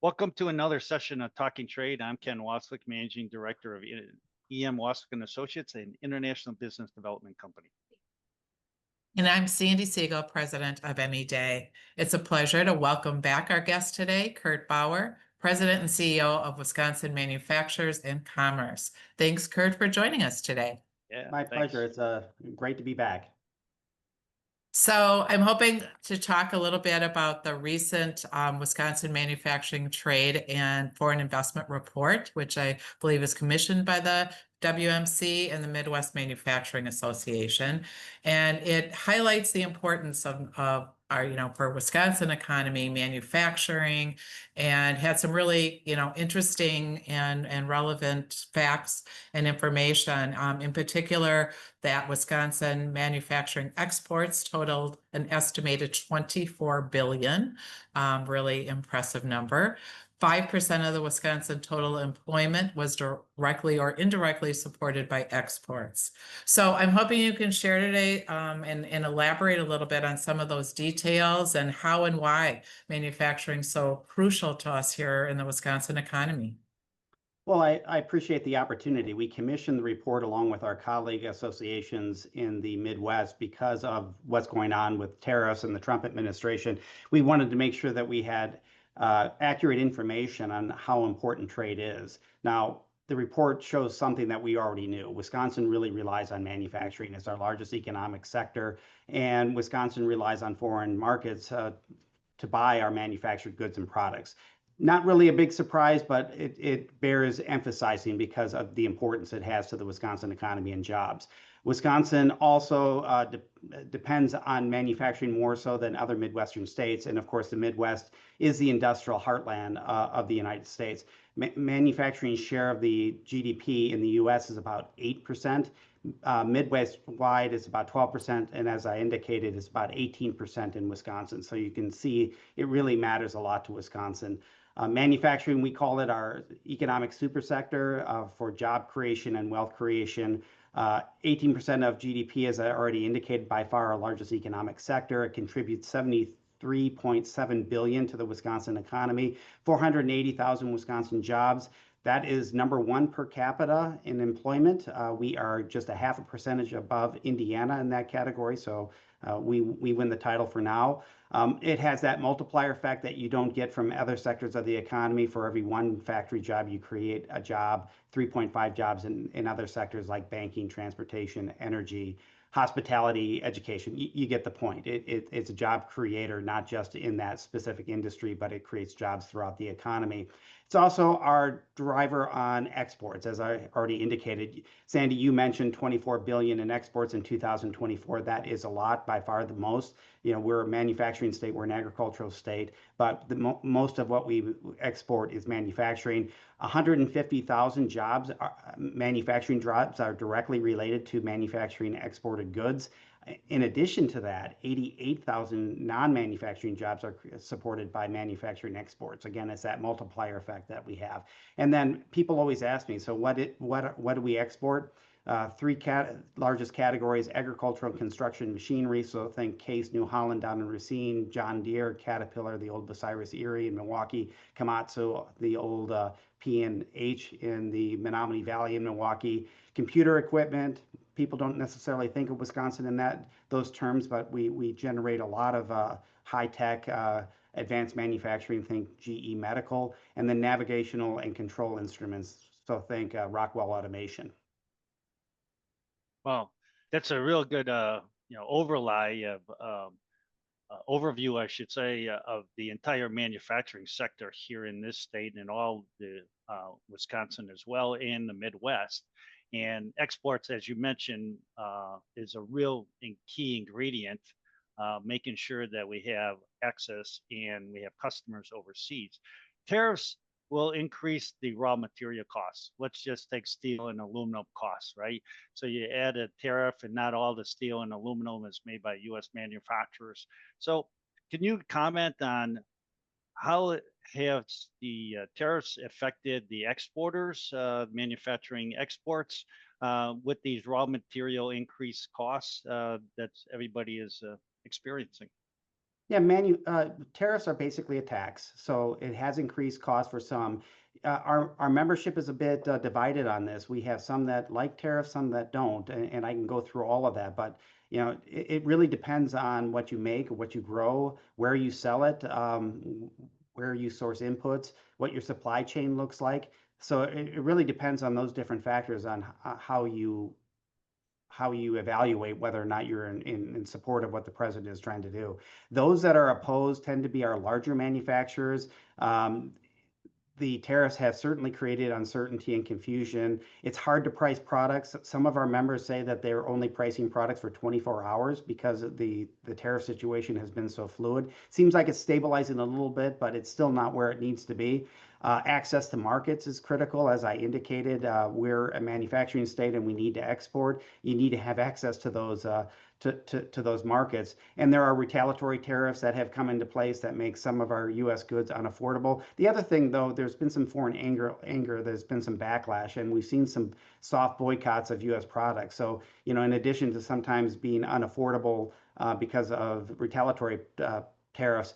Welcome to another session of Talking Trade. I'm Ken Wasylik, Managing Director of EM Wasylik and Associates, an international business development company. And I'm Sandi Siegel, President of ME Day. It's a pleasure to welcome back our guest today, Ken Bauer, President and CEO of Wisconsin Manufacturers and Commerce. Thanks, Ken, for joining us today. Yeah, my pleasure. It's great to be back. So I'm hoping to talk a little bit about the recent Wisconsin Manufacturing Trade and Foreign Investment Report, which I believe is commissioned by the WMC and the Midwest Manufacturing Association. And it highlights the importance of our, for Wisconsin economy, manufacturing, and had some really, interesting and relevant facts and information. In particular, that Wisconsin manufacturing exports totaled an estimated $24 billion, really impressive number. 5% of the Wisconsin total employment was directly or indirectly supported by exports. So I'm hoping you can share today and elaborate a little bit on some of those details and how and why manufacturing is so crucial to us here in the Wisconsin economy. Well, I appreciate the opportunity. We commissioned the report along with our colleague associations in the Midwest because of what's going on with tariffs and the Trump administration. We wanted to make sure that we had accurate information on how important trade is. Now, the report shows something that we already knew. Wisconsin really relies on manufacturing as our largest economic sector, and Wisconsin relies on foreign markets to buy our manufactured goods and products. Not really a big surprise, but it bears emphasizing because of the importance it has to the Wisconsin economy and jobs. Wisconsin also depends on manufacturing more so than other Midwestern states. And of course, the Midwest is the industrial heartland of the United States. Manufacturing share of the GDP in the US is about 8%. Midwest-wide is about 12%, and as I indicated, it's about 18% in Wisconsin. So you can see it really matters a lot to Wisconsin. Manufacturing, we call it our economic super sector for job creation and wealth creation. 18% of GDP, as I already indicated, by far our largest economic sector. It contributes $73.7 billion to the Wisconsin economy, 480,000 Wisconsin jobs. That is number one per capita in employment. We are just a 0.5% above Indiana in that category, so we win the title for now. It has that multiplier effect that you don't get from other sectors of the economy. For every one factory job, you create a job, 3.5 jobs in other sectors like banking, transportation, energy, hospitality, education. You get the point. It's a job creator, not just in that specific industry, but it creates jobs throughout the economy. It's also our driver on exports, as I already indicated. Sandi, you mentioned 24 billion in exports in 2024. That is a lot, by far the most. We're a manufacturing state, we're an agricultural state, but most of what we export is manufacturing. 150,000 jobs, manufacturing jobs, are directly related to manufacturing exported goods. In addition to that, 88,000 non-manufacturing jobs are supported by manufacturing exports. Again, it's that multiplier effect that we have. And then people always ask me, so what do we export? Three largest categories: agricultural, construction, machinery. So think Case, New Holland down in Racine, John Deere, Caterpillar, the old Bucyrus Erie in Milwaukee, Komatsu, the old P&H in the Menominee Valley in Milwaukee, computer equipment. People don't necessarily think of Wisconsin in those terms, but we generate a lot of high-tech advanced manufacturing, think GE Medical, and then navigational and control instruments. So think Rockwell Automation. Well, that's a real good overlay of overview, I should say, of the entire manufacturing sector here in this state and all the Wisconsin as well, and the Midwest. And exports, as you mentioned, is a real key ingredient, making sure that we have access and we have customers overseas. Tariffs will increase the raw material costs. Let's just take steel and aluminum costs, right? So you add a tariff, and not all the steel and aluminum is made by U.S. manufacturers. So can you comment on how have the tariffs affected the exporters, manufacturing exports, with these raw material increased costs that everybody is experiencing? Yeah, tariffs are basically a tax, so it has increased costs for some. Our membership is a bit divided on this. We have some that like tariffs, some that don't, and I can go through all of that. But it really depends on what you make, what you grow, where you sell it, where you source inputs, what your supply chain looks like. So it really depends on those different factors on how you evaluate whether or not you're in support of what the president is trying to do. Those that are opposed tend to be our larger manufacturers. Um, the tariffs have certainly created uncertainty and confusion. It's hard to price products. Some of our members say that they're only pricing products for 24 hours because the tariff situation has been so fluid. Seems like it's stabilizing a little bit, but it's still not where it needs to be. Access to markets is critical. As I indicated, we're a manufacturing state and we need to export. You need to have access to those markets. And there are retaliatory tariffs that have come into place that make some of our U.S. goods unaffordable. The other thing, though, there's been some foreign anger, there's been some backlash, and we've seen some soft boycotts of U.S. products. So, in addition to sometimes being unaffordable because of retaliatory tariffs,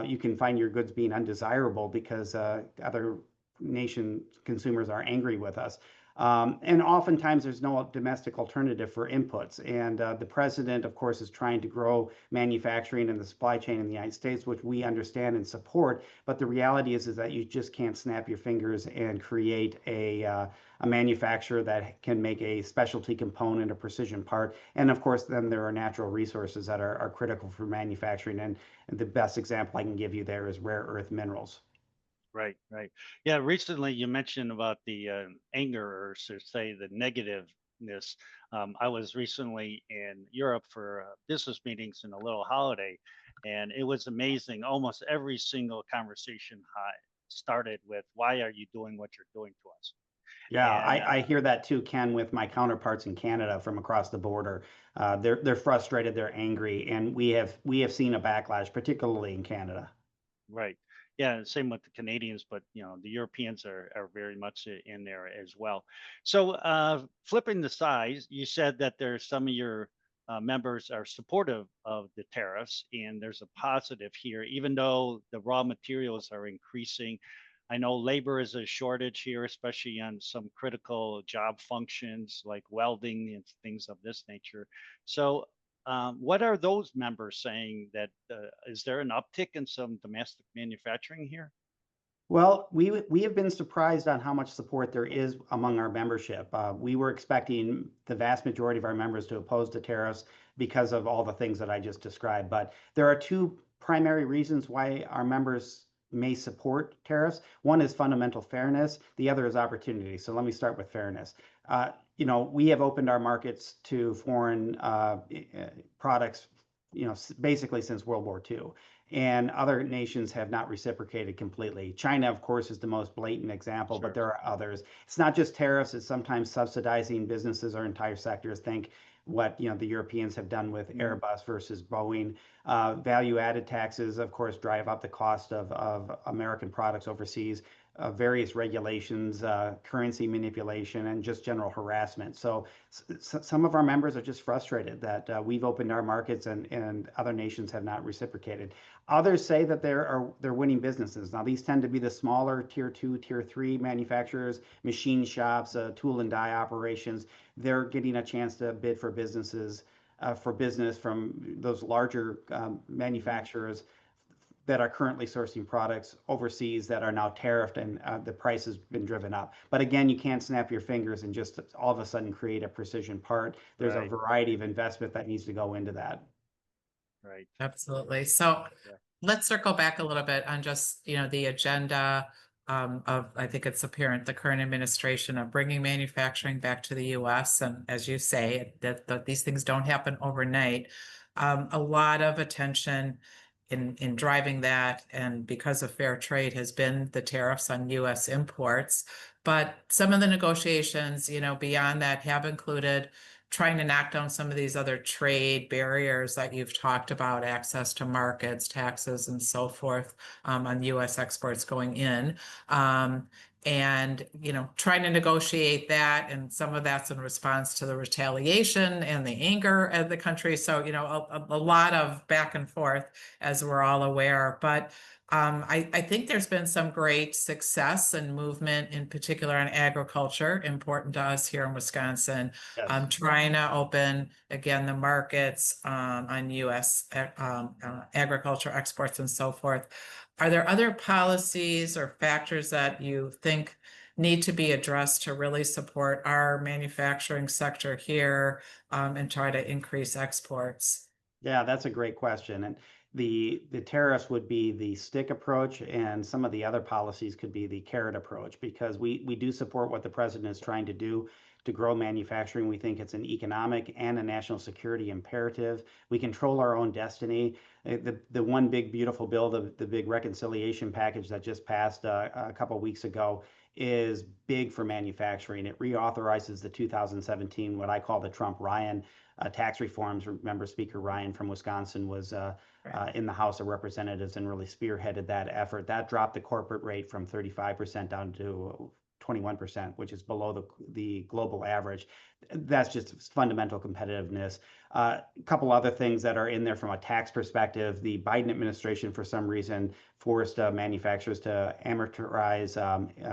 you can find your goods being undesirable because other nation consumers are angry with us. And oftentimes there's no domestic alternative for inputs. And the president, of course, is trying to grow manufacturing and the supply chain in the United States, which we understand and support. But the reality is that you just can't snap your fingers and create a manufacturer that can make a specialty component, a precision part. And of course, then there are natural resources that are critical for manufacturing. And the best example I can give you there is rare earth minerals. Right, right. Yeah, recently you mentioned about the anger, or to say the negativeness. I was recently in Europe for business meetings and a little holiday, and it was amazing. Almost every single conversation started with, "Why are you doing what you're doing to us?" Yeah, And I hear that too, Ken, with my counterparts in Canada from across the border. They're frustrated, they're angry, and we have seen a backlash, particularly in Canada. right. Yeah, same with the Canadians, but the Europeans are very much in there as well. So flipping the size, you said that there's some of your members are supportive of the tariffs, and there's a positive here, even though the raw materials are increasing. I know labor is a shortage here, especially on some critical job functions like welding and things of this nature. So what are those members saying? That is there an uptick in some domestic manufacturing here? Well, we have been surprised on how much support there is among our membership. We were expecting the vast majority of our members to oppose the tariffs because of all the things that I just described. But there are two primary reasons why our members may support tariffs. One is fundamental fairness. The other is opportunity. So let me start with fairness. We have opened our markets to foreign products, basically since World War II, and other nations have not reciprocated completely. China, of course, is the most blatant example, but Sure. there are others. It's not just tariffs, it's sometimes subsidizing businesses or entire sectors. Think what the Europeans have done with Airbus versus Boeing. Value-added taxes, of course, drive up the cost of American products overseas. Various regulations, currency manipulation, and just general harassment. So some of our members are just frustrated that we've opened our markets and other nations have not reciprocated. Others say that they're winning businesses. Now, these tend to be the smaller tier 2, tier 3 manufacturers, machine shops, tool and die operations. They're getting a chance to bid for business from those larger manufacturers that are currently sourcing products overseas that are now tariffed, and the price has been driven up. But again, you can't snap your fingers and just all of a sudden create a precision part. There's a Right, variety of investment that needs to go into that. right. Absolutely. So Yeah. let's circle back a little bit on just, the agenda of, I think it's apparent, the current administration of bringing manufacturing back to the US. And as you say, that these things don't happen overnight. A lot of attention in driving that, and because of fair trade, has been the tariffs on US imports. But some of the negotiations, beyond that, have included trying to knock down some of these other trade barriers that you've talked about, access to markets, taxes, and so forth, on US exports going in. and, trying to negotiate that. And some of that's in response to the retaliation and the anger of the country. So, a lot of back and forth, as we're all aware. But I think there's been some great success and movement, in particular on agriculture, important to us here in Wisconsin. Yes. Trying to open again the markets on U.S. Agriculture exports and so forth. Are there other policies or factors that you think need to be addressed to really support our manufacturing sector here and try to increase exports? Yeah, that's a great question. And the tariffs would be the stick approach, and some of the other policies could be the carrot approach, because we do support what the president is trying to do to grow manufacturing. We think it's an economic and a national security imperative. We control our own destiny. The one big beautiful bill, the big reconciliation package that just passed a couple weeks ago, is big for manufacturing. It reauthorizes the 2017, what I call the Trump-Ryan tax reforms. Remember, Speaker Ryan from Wisconsin was in the House of Representatives and really spearheaded that effort. That dropped the corporate rate from 35% down to 21%, which is below the global average. That's just fundamental competitiveness. A couple other things that are in there from a tax perspective. The Biden administration, for some reason, forced manufacturers to amortize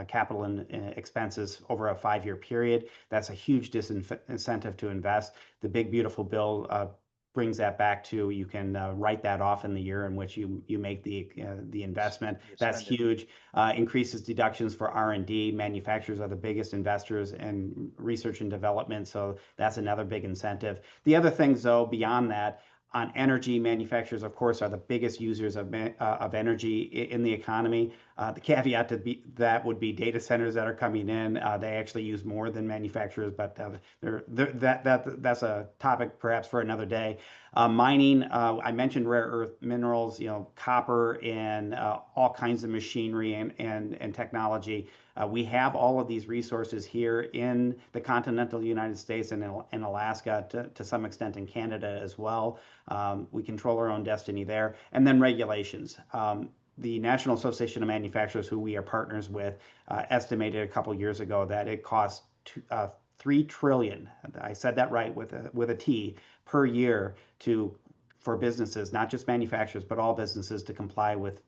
capital and expenses over a 5-year period. That's a huge disincentive to invest. The big beautiful bill brings that back to, you can write that off in the year in which you make the investment. That's huge. Increases deductions for R&D. Manufacturers are the biggest investors in research and development, so that's another big incentive. The other things, though, beyond that, on energy, manufacturers, of course, are the biggest users of energy in the economy. The caveat to that would be data centers that are coming in. They actually use more than manufacturers, but that's a topic perhaps for another day. Mining, I mentioned rare earth minerals, copper, and all kinds of machinery and technology. We have all of these resources here in the continental United States and in Alaska, to some extent in Canada as well. We control our own destiny there. And then regulations. The National Association of Manufacturers, who we are partners with, estimated a couple years ago that it costs $3 trillion, I said that right with a T, per year for businesses, not just manufacturers, but all businesses, to comply with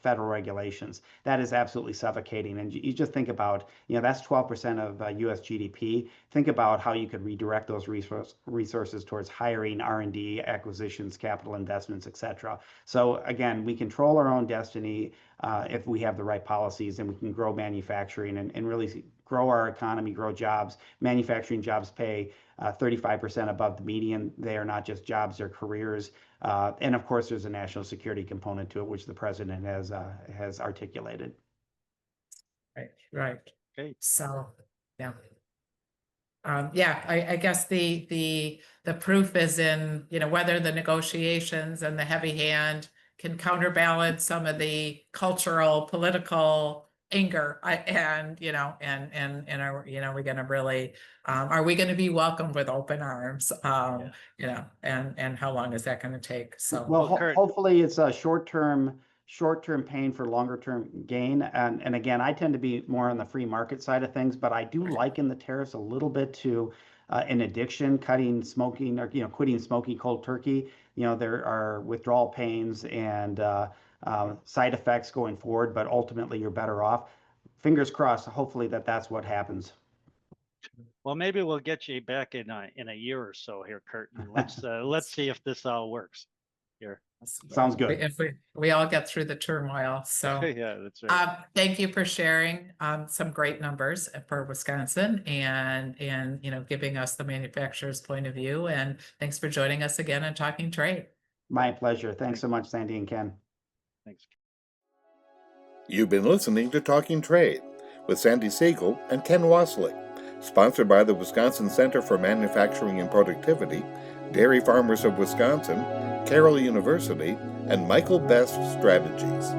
federal regulations. That is absolutely suffocating. And you just think about, that's 12% of US GDP. Think about how you could redirect those resources towards hiring, R&D, acquisitions, capital investments, et cetera. So again, we control our own destiny if we have the right policies, and we can grow manufacturing and really grow our economy, grow jobs. Manufacturing jobs pay 35% above the median. They are not just jobs, they're careers. And of course, there's a national security component to it, which the president has articulated. Right. Okay. So, yeah. I guess the proof is in, whether the negotiations and the heavy hand can counterbalance some of the cultural, political anger, and are we going to really, are we going to be welcomed with open arms? And how long is that going to take? So, well, Kurt, hopefully it's a short-term pain for longer-term gain. And again, I tend to be more on the free market side of things, but I do liken the tariffs a little bit to an addiction, cutting smoking, or quitting smoking cold turkey. There are withdrawal pains and side effects going forward, but ultimately you're better off. Fingers crossed, hopefully that's what happens. well, maybe we'll get you back in a year or so here, Kurt, and let's see if this all works here. Sounds good. If we all get through the turmoil. So Yeah, that's right. thank you for sharing some great numbers for Wisconsin and giving us the manufacturer's point of view. And thanks for joining us again on Talking Trade. My pleasure. Thanks so much, Sandy and Ken. Thanks. You've been listening to Talking Trade with Sandi Siegel and Ken Wasylik, sponsored by the Wisconsin Center for Manufacturing and Productivity, Dairy Farmers of Wisconsin, Carroll University, and Michael Best Strategies.